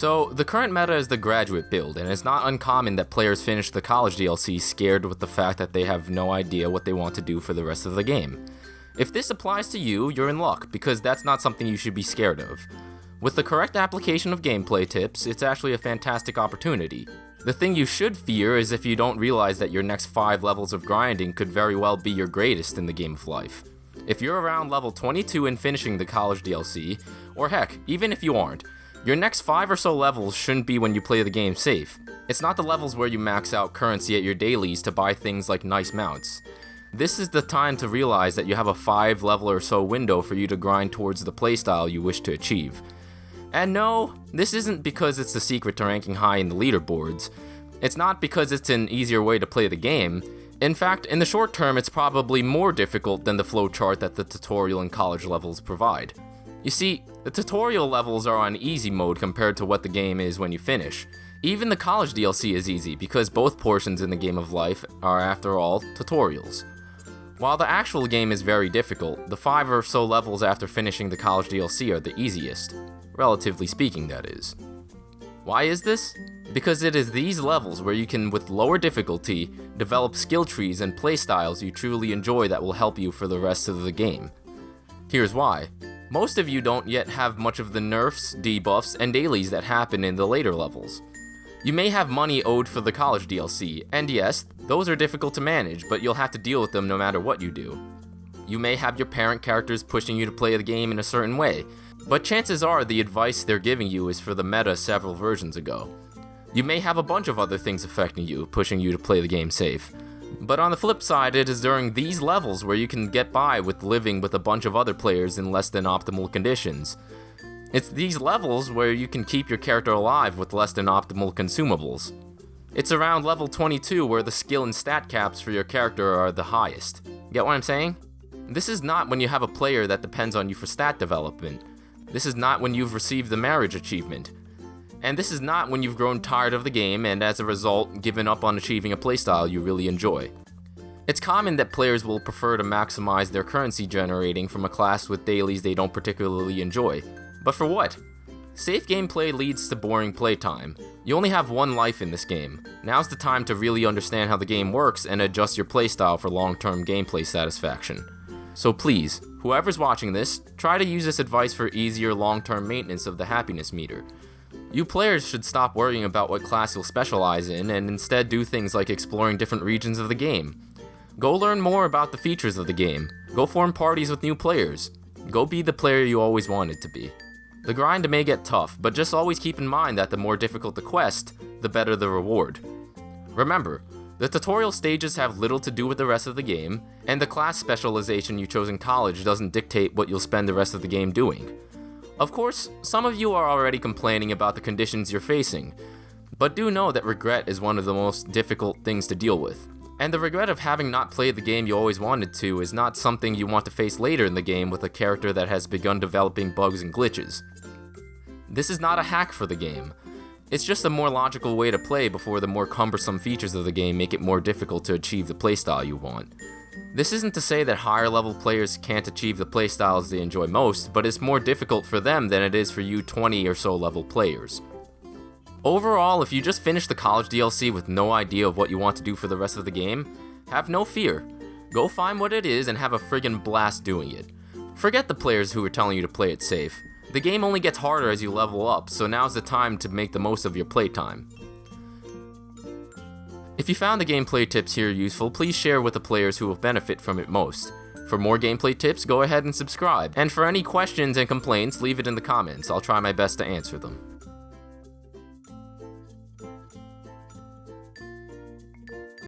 So, the current meta is the graduate build, and it's not uncommon that players finish the college DLC scared with the fact that they have no idea what they want to do for the rest of the game. If this applies to you, you're in luck, because that's not something you should be scared of. With the correct application of gameplay tips, it's actually a fantastic opportunity. The thing you should fear is if you don't realize that your next 5 levels of grinding could very well be your greatest in the game of life. If you're around level 22 and finishing the college DLC, or heck, even if you aren't, your next 5 or so levels shouldn't be when you play the game safe. It's not the levels where you max out currency at your dailies to buy things like nice mounts. This is the time to realize that you have a 5 level or so window for you to grind towards the playstyle you wish to achieve. And no, this isn't because it's the secret to ranking high in the leaderboards. It's not because it's an easier way to play the game. In fact, in the short term, it's probably more difficult than the flowchart that the tutorial and college levels provide. You see, the tutorial levels are on easy mode compared to what the game is when you finish. Even the college DLC is easy because both portions in the game of life are, after all, tutorials. While the actual game is very difficult, the 5 or so levels after finishing the college DLC are the easiest. Relatively speaking, that is. Why is this? Because it is these levels where you can, with lower difficulty, develop skill trees and playstyles you truly enjoy that will help you for the rest of the game. Here's why. Most of you don't yet have much of the nerfs, debuffs, and dailies that happen in the later levels. You may have money owed for the college DLC, and yes, those are difficult to manage, but you'll have to deal with them no matter what you do. You may have your parent characters pushing you to play the game in a certain way, but chances are the advice they're giving you is for the meta several versions ago. You may have a bunch of other things affecting you, pushing you to play the game safe. But on the flip side, it is during these levels where you can get by with living with a bunch of other players in less than optimal conditions. It's these levels where you can keep your character alive with less than optimal consumables. It's around level 22 where the skill and stat caps for your character are the highest. Get what I'm saying? This is not when you have a player that depends on you for stat development. This is not when you've received the marriage achievement. And this is not when you've grown tired of the game and as a result given up on achieving a playstyle you really enjoy. It's common that players will prefer to maximize their currency generating from a class with dailies they don't particularly enjoy. But for what? Safe gameplay leads to boring playtime. You only have one life in this game. Now's the time to really understand how the game works and adjust your playstyle for long-term gameplay satisfaction. So please, whoever's watching this, try to use this advice for easier long-term maintenance of the happiness meter. You players should stop worrying about what class you'll specialize in and instead do things like exploring different regions of the game. Go learn more about the features of the game. Go form parties with new players. Go be the player you always wanted to be. The grind may get tough, but just always keep in mind that the more difficult the quest, the better the reward. Remember, the tutorial stages have little to do with the rest of the game, and the class specialization you chose in college doesn't dictate what you'll spend the rest of the game doing. Of course, some of you are already complaining about the conditions you're facing, but do know that regret is one of the most difficult things to deal with. And the regret of having not played the game you always wanted to is not something you want to face later in the game with a character that has begun developing bugs and glitches. This is not a hack for the game. It's just a more logical way to play before the more cumbersome features of the game make it more difficult to achieve the playstyle you want. This isn't to say that higher level players can't achieve the playstyles they enjoy most, but it's more difficult for them than it is for you 20 or so level players. Overall, if you just finished the college DLC with no idea of what you want to do for the rest of the game, have no fear. Go find what it is and have a friggin' blast doing it. Forget the players who are telling you to play it safe. The game only gets harder as you level up, so now's the time to make the most of your playtime. If you found the gameplay tips here useful, please share with the players who will benefit from it most. For more gameplay tips, go ahead and subscribe. And for any questions and complaints, leave it in the comments. I'll try my best to answer them.